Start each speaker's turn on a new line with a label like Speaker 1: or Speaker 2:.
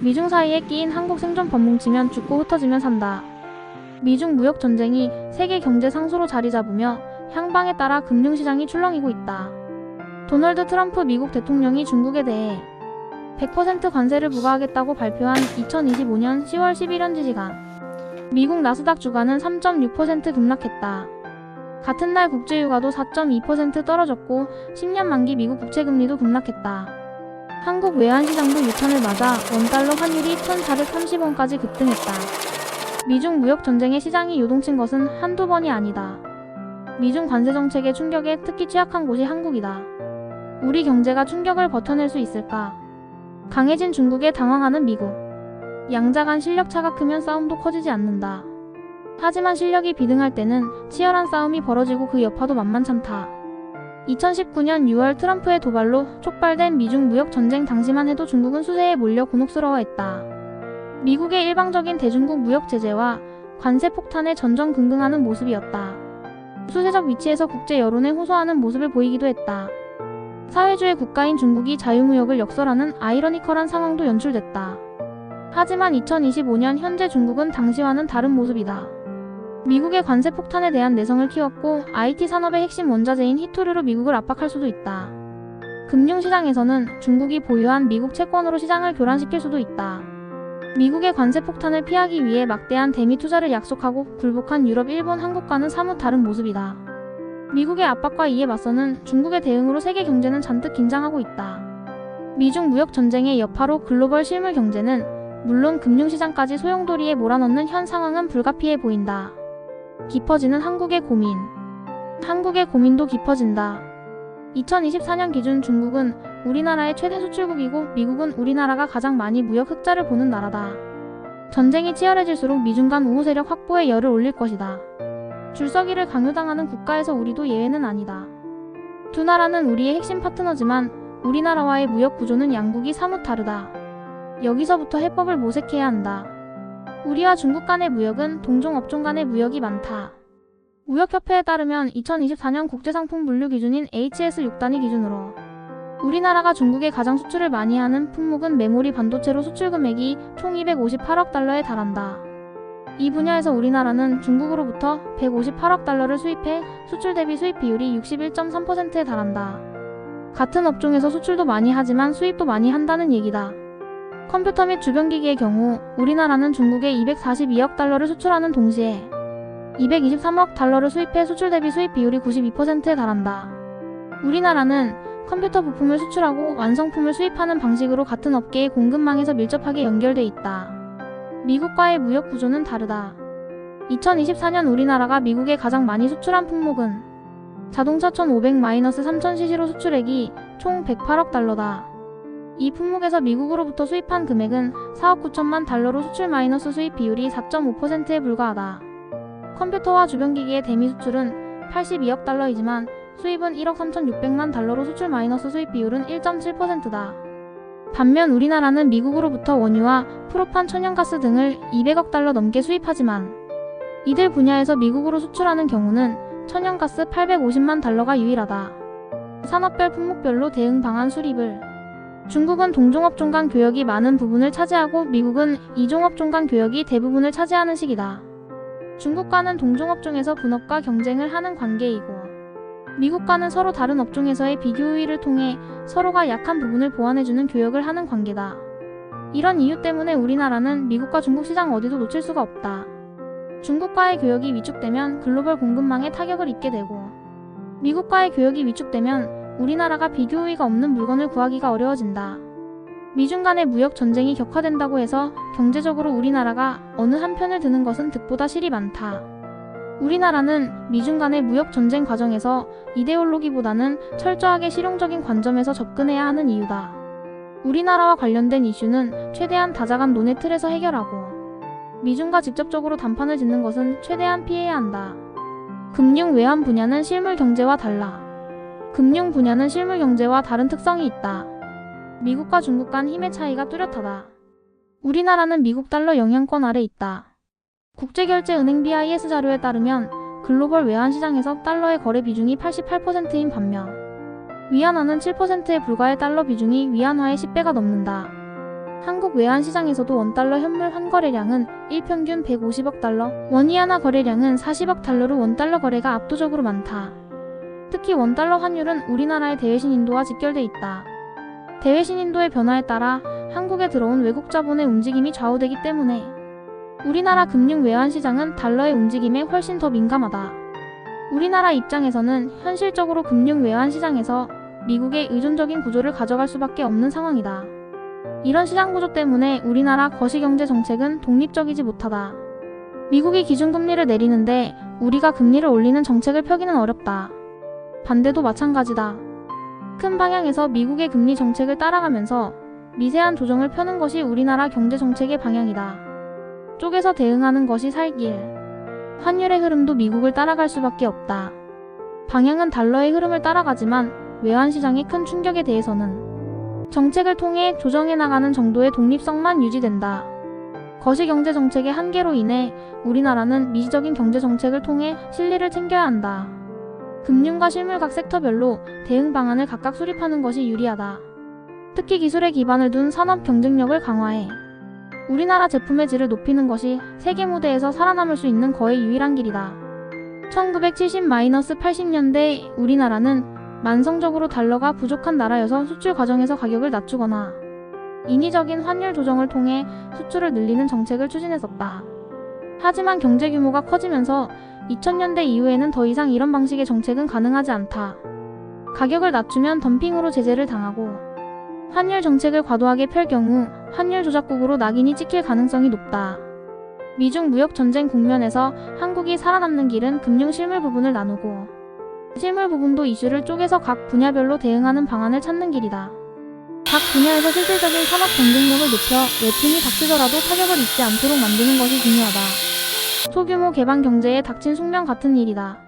Speaker 1: 미중 사이에 끼인 한국 생존법 뭉치면 죽고 흩어지면 산다. 미중 무역 전쟁이 세계 경제 상수로 자리 잡으며 향방에 따라 금융시장이 출렁이고 있다. 도널드 트럼프 미국 대통령이 중국에 대해 100% 관세를 부과하겠다고 발표한 2025년 10월 11현지 시간 미국 나스닥 주가는 3.6% 급락했다. 같은 날 국제유가도 4.2% 떨어졌고 10년 만기 미국 국채금리도 급락했다. 한국 외환시장도 유턴을 맞아 원달러 환율이 1,430원까지 급등했다. 미중 무역 전쟁에 시장이 요동친 것은 한두 번이 아니다. 미중 관세 정책의 충격에 특히 취약한 곳이 한국이다. 우리 경제가 충격을 버텨낼 수 있을까? 강해진 중국에 당황하는 미국. 양자 간 실력 차가 크면 싸움도 커지지 않는다. 하지만 실력이 비등할 때는 치열한 싸움이 벌어지고 그 여파도 만만찮다. 2019년 6월 트럼프의 도발로 촉발된 미중 무역 전쟁 당시만 해도 중국은 수세에 몰려 곤혹스러워했다. 미국의 일방적인 대중국 무역 제재와 관세 폭탄에 전전긍긍하는 모습이었다. 수세적 위치에서 국제 여론에 호소하는 모습을 보이기도 했다. 사회주의 국가인 중국이 자유무역을 역설하는 아이러니컬한 상황도 연출됐다. 하지만 2025년 현재 중국은 당시와는 다른 모습이다. 미국의 관세 폭탄에 대한 내성을 키웠고 IT 산업의 핵심 원자재인 히토류로 미국을 압박할 수도 있다. 금융시장에서는 중국이 보유한 미국 채권으로 시장을 교란시킬 수도 있다. 미국의 관세 폭탄을 피하기 위해 막대한 대미 투자를 약속하고 굴복한 유럽, 일본, 한국과는 사뭇 다른 모습이다. 미국의 압박과 이에 맞서는 중국의 대응으로 세계 경제는 잔뜩 긴장하고 있다. 미중 무역 전쟁의 여파로 글로벌 실물 경제는 물론 금융시장까지 소용돌이에 몰아넣는 현 상황은 불가피해 보인다. 깊어지는 한국의 고민. 한국의 고민도 깊어진다. 2024년 기준 중국은 우리나라의 최대 수출국이고 미국은 우리나라가 가장 많이 무역 흑자를 보는 나라다. 전쟁이 치열해질수록 미중 간 우호 세력 확보에 열을 올릴 것이다. 줄서기를 강요당하는 국가에서 우리도 예외는 아니다. 두 나라는 우리의 핵심 파트너지만 우리나라와의 무역 구조는 양국이 사뭇 다르다. 여기서부터 해법을 모색해야 한다. 우리와 중국 간의 무역은 동종업종 간의 무역이 많다. 무역협회에 따르면 2024년 국제상품 분류 기준인 HS6단위 기준으로 우리나라가 중국에 가장 수출을 많이 하는 품목은 메모리 반도체로 수출 금액이 총 258억 달러에 달한다. 이 분야에서 우리나라는 중국으로부터 158억 달러를 수입해 수출 대비 수입 비율이 61.3%에 달한다. 같은 업종에서 수출도 많이 하지만 수입도 많이 한다는 얘기다. 컴퓨터 및 주변기기의 경우 우리나라는 중국에 242억 달러를 수출하는 동시에 223억 달러를 수입해 수출 대비 수입 비율이 92%에 달한다. 우리나라는 컴퓨터 부품을 수출하고 완성품을 수입하는 방식으로 같은 업계의 공급망에서 밀접하게 연결돼 있다. 미국과의 무역 구조는 다르다. 2024년 우리나라가 미국에 가장 많이 수출한 품목은 자동차 1500-3000cc로 수출액이 총 108억 달러다. 이 품목에서 미국으로부터 수입한 금액은 4억 9천만 달러로 수출 마이너스 수입 비율이 4.5%에 불과하다. 컴퓨터와 주변기기의 대미 수출은 82억 달러이지만 수입은 1억 3,600만 달러로 수출 마이너스 수입 비율은 1.7%다. 반면 우리나라는 미국으로부터 원유와 프로판 천연가스 등을 200억 달러 넘게 수입하지만 이들 분야에서 미국으로 수출하는 경우는 천연가스 850만 달러가 유일하다. 산업별 품목별로 대응 방안 수립을 중국은 동종업종 간 교역이 많은 부분을 차지하고 미국은 이종업종 간 교역이 대부분을 차지하는 식이다. 중국과는 동종업종에서 분업과 경쟁을 하는 관계이고 미국과는 서로 다른 업종에서의 비교 우위를 통해 서로가 약한 부분을 보완해주는 교역을 하는 관계다. 이런 이유 때문에 우리나라는 미국과 중국 시장 어디도 놓칠 수가 없다. 중국과의 교역이 위축되면 글로벌 공급망에 타격을 입게 되고 미국과의 교역이 위축되면 우리나라가 비교 우위가 없는 물건을 구하기가 어려워진다. 미중 간의 무역 전쟁이 격화된다고 해서 경제적으로 우리나라가 어느 한편을 드는 것은 득보다 실이 많다. 우리나라는 미중 간의 무역 전쟁 과정에서 이데올로기보다는 철저하게 실용적인 관점에서 접근해야 하는 이유다. 우리나라와 관련된 이슈는 최대한 다자간 논의 틀에서 해결하고 미중과 직접적으로 담판을 짓는 것은 최대한 피해야 한다. 금융 외환 분야는 실물 경제와 달라. 금융 분야는 실물 경제와 다른 특성이 있다. 미국과 중국 간 힘의 차이가 뚜렷하다. 우리나라는 미국 달러 영향권 아래 있다. 국제결제은행 BIS 자료에 따르면 글로벌 외환시장에서 달러의 거래 비중이 88%인 반면 위안화는 7%에 불과해 달러 비중이 위안화의 10배가 넘는다. 한국 외환시장에서도 원달러 현물 한 거래량은 일평균 150억 달러, 원위안화 거래량은 40억 달러로 원달러 거래가 압도적으로 많다. 특히 원달러 환율은 우리나라의 대외신 인도와 직결돼 있다. 대외신 인도의 변화에 따라 한국에 들어온 외국 자본의 움직임이 좌우되기 때문에 우리나라 금융 외환시장은 달러의 움직임에 훨씬 더 민감하다. 우리나라 입장에서는 현실적으로 금융 외환시장에서 미국의 의존적인 구조를 가져갈 수밖에 없는 상황이다. 이런 시장 구조 때문에 우리나라 거시경제 정책은 독립적이지 못하다. 미국이 기준금리를 내리는데 우리가 금리를 올리는 정책을 펴기는 어렵다. 반대도 마찬가지다. 큰 방향에서 미국의 금리 정책을 따라가면서 미세한 조정을 펴는 것이 우리나라 경제 정책의 방향이다. 쪼개서 대응하는 것이 살길. 환율의 흐름도 미국을 따라갈 수밖에 없다. 방향은 달러의 흐름을 따라가지만 외환시장의 큰 충격에 대해서는 정책을 통해 조정해 나가는 정도의 독립성만 유지된다. 거시경제 정책의 한계로 인해 우리나라는 미시적인 경제 정책을 통해 실리를 챙겨야 한다. 금융과 실물 각 섹터별로 대응 방안을 각각 수립하는 것이 유리하다. 특히 기술에 기반을 둔 산업 경쟁력을 강화해 우리나라 제품의 질을 높이는 것이 세계 무대에서 살아남을 수 있는 거의 유일한 길이다. 1970-80년대 우리나라는 만성적으로 달러가 부족한 나라여서 수출 과정에서 가격을 낮추거나 인위적인 환율 조정을 통해 수출을 늘리는 정책을 추진했었다. 하지만 경제 규모가 커지면서 2000년대 이후에는 더 이상 이런 방식의 정책은 가능하지 않다. 가격을 낮추면 덤핑으로 제재를 당하고 환율 정책을 과도하게 펼 경우 환율 조작국으로 낙인이 찍힐 가능성이 높다. 미중 무역 전쟁 국면에서 한국이 살아남는 길은 금융 실물 부분을 나누고 실물 부분도 이슈를 쪼개서 각 분야별로 대응하는 방안을 찾는 길이다. 각 분야에서 실질적인 산업 경쟁력을 높여 외통이 닥치더라도 타격을 입지 않도록 만드는 것이 중요하다. 소규모 개방 경제에 닥친 숙명 같은 일이다.